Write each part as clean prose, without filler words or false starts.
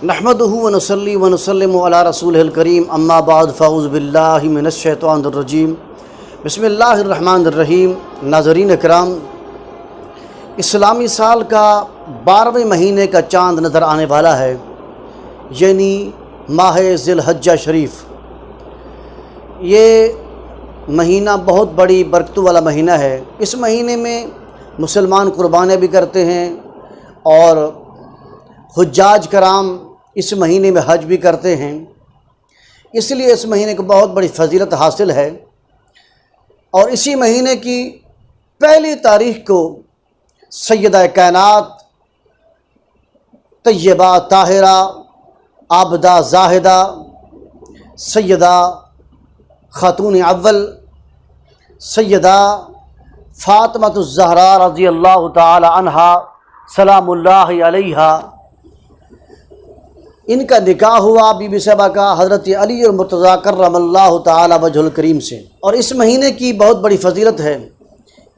نحمدہ ونصلی ونسلم علی رسولہ الکریم اما بعد فاعوذ باللہ من الشیطان الرجیم بسم اللہ الرحمن الرحیم۔ ناظرین اکرام، اسلامی سال کا 12ویں مہینے کا چاند نظر آنے والا ہے، یعنی ماہ ذی الحجہ شریف۔ یہ مہینہ بہت بڑی برکتوں والا مہینہ ہے۔ اس مہینے میں مسلمان قربانیاں بھی کرتے ہیں اور حجاج کرام اس مہینے میں حج بھی کرتے ہیں، اس لیے اس مہینے کو بہت بڑی فضیلت حاصل ہے۔ اور اسی مہینے کی پہلی تاریخ کو سیدہ کائنات طیبہ طاہرہ عابدہ زاہدہ سیدہ خاتون اول سیدہ فاطمۃ الزہراء رضی اللہ تعالی عنہا سلام اللہ علیہا، ان کا نکاح ہوا بی بی صاحبہ کا حضرت علی المرتضیٰ کرم اللہ تعالی وجہ الکریم سے۔ اور اس مہینے کی بہت بڑی فضیلت ہے۔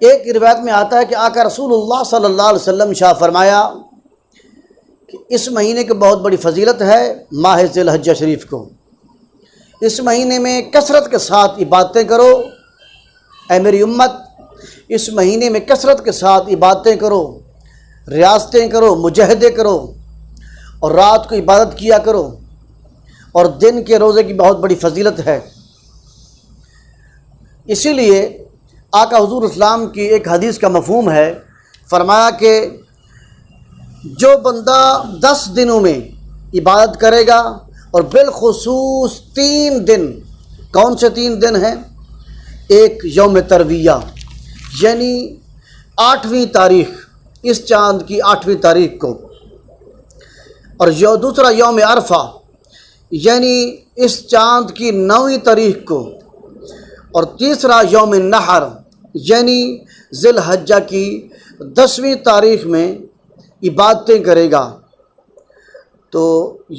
ایک روایت میں آتا ہے کہ آقا رسول اللہ صلی اللہ علیہ وسلم شاہ فرمایا کہ اس مہینے کی بہت بڑی فضیلت ہے ماہ ذی الحجہ شریف کو۔ اس مہینے میں کثرت کے ساتھ عبادتیں کرو اے میری امت، اس مہینے میں کثرت کے ساتھ عبادتیں کرو، ریاستیں کرو، مجاہدے کرو، اور رات کو عبادت کیا کرو، اور دن کے روزے کی بہت بڑی فضیلت ہے۔ اسی لیے آقا حضور اسلام کی ایک حدیث کا مفہوم ہے، فرمایا کہ جو بندہ 10 دنوں میں عبادت کرے گا، اور بالخصوص 3 دن، کون سے 3 دن ہیں؟ ایک یوم ترویہ یعنی 8ویں تاریخ، اس چاند کی 8ویں تاریخ کو، اور دوسرا یوم عرفہ یعنی اس چاند کی 9ویں تاریخ کو، اور تیسرا یوم نحر یعنی ذی الحجہ کی 10ویں تاریخ میں عبادتیں کرے گا۔ تو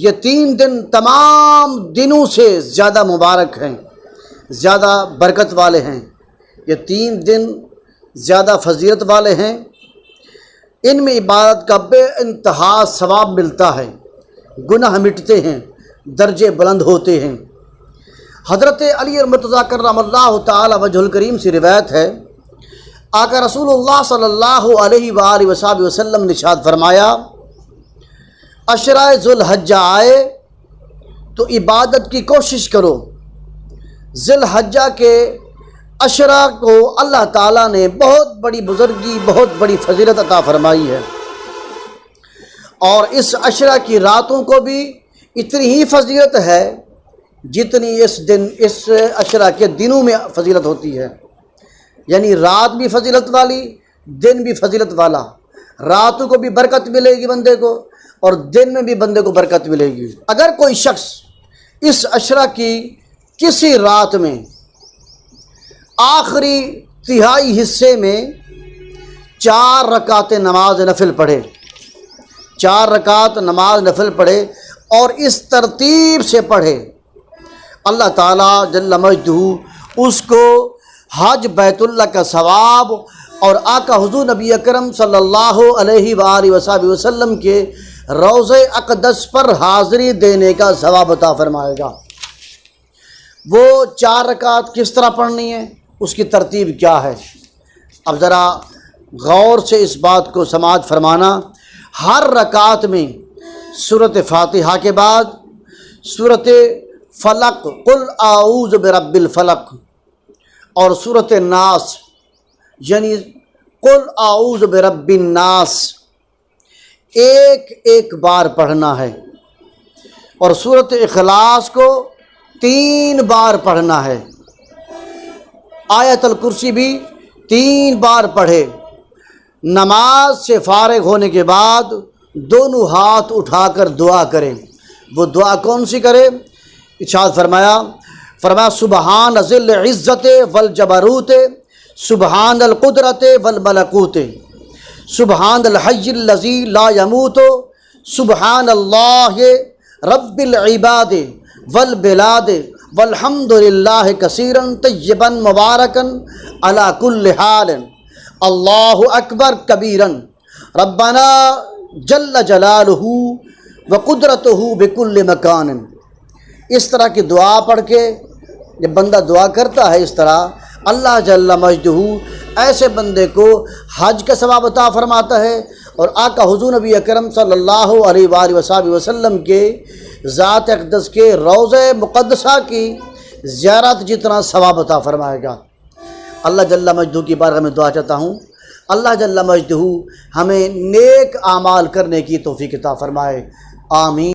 یہ 3 دن تمام دنوں سے زیادہ مبارک ہیں، زیادہ برکت والے ہیں۔ یہ 3 دن زیادہ فضیلت والے ہیں، ان میں عبادت کا بے انتہا ثواب ملتا ہے، گناہ مٹتے ہیں، درجے بلند ہوتے ہیں۔ حضرت علی المرتضیٰ کرم اللہ تعالی وجہ الکریم سے روایت ہے، آقا رسول اللہ صلی اللہ علیہ وآلہ وصحبہ وسلم نے ارشاد فرمایا، عشرہ ذی الحجہ آئے تو عبادت کی کوشش کرو۔ ذی الحجہ کے عشرہ کو اللہ تعالیٰ نے بہت بڑی بزرگی، بہت بڑی فضیلت عطا فرمائی ہے، اور اس عشرہ کی راتوں کو بھی اتنی ہی فضیلت ہے جتنی اس عشرہ کے دنوں میں فضیلت ہوتی ہے۔ یعنی رات بھی فضیلت والی، دن بھی فضیلت والا، راتوں کو بھی برکت ملے گی بندے کو، اور دن میں بھی بندے کو برکت ملے گی۔ اگر کوئی شخص اس عشرہ کی کسی رات میں آخری تہائی حصے میں 4 رکعت نماز نفل پڑھے، 4 رکعت نماز نفل پڑھے، اور اس ترتیب سے پڑھے، اللہ تعالیٰ جل مجدہ اس کو حج بیت اللہ کا ثواب اور آقا حضور نبی اکرم صلی اللہ علیہ وآلہ وصحبہ وسلم کے روضہ اقدس پر حاضری دینے کا ثواب عطا فرمائے گا۔ وہ 4 رکعت کس طرح پڑھنی ہے، اس کی ترتیب کیا ہے؟ اب ذرا غور سے اس بات کو سماعت فرمانا۔ ہر رکعت میں سورۃ فاتحہ کے بعد سورۃ فلق قل اعوذ برب الفلق اور سورۃ ناس یعنی قل اعوذ برب الناس ایک بار پڑھنا ہے، اور سورۃ اخلاص کو 3 بار پڑھنا ہے۔ آیت الکرسی بھی 3 بار پڑھے۔ نماز سے فارغ ہونے کے بعد دونوں ہاتھ اٹھا کر دعا کرے۔ وہ دعا کون سی کرے؟ ارشاد فرمایا سبحان ذی العزت والجبروت، سبحان القدرت والملکوت، سبحان الحی الذی لا یموت، سبحان اللہ رب العباد والبلاد والحمد للہ کثیرا طیبا مبارکا علی کل حال، اللہ اکبر کبیرا، ربنا جل جلالہ وقدرتہ بکل مکان۔ اس طرح کی دعا پڑھ کے جب بندہ دعا کرتا ہے اس طرح، اللہ جل مجدہ ایسے بندے کو حج کا ثواب عطا فرماتا ہے، اور آقا حضور نبی اکرم صلی اللہ علیہ وآلہ وصحبہ وسلم کے ذات اقدس کے روضہ مقدسہ کی زیارت جتنا ثواب عطا فرمائے گا۔ اللہ جل مجدہ کی بارگاہ میں دعا چاہتا ہوں، اللہ جل مجدہ ہمیں نیک اعمال کرنے کی توفیق عطا فرمائے، آمین۔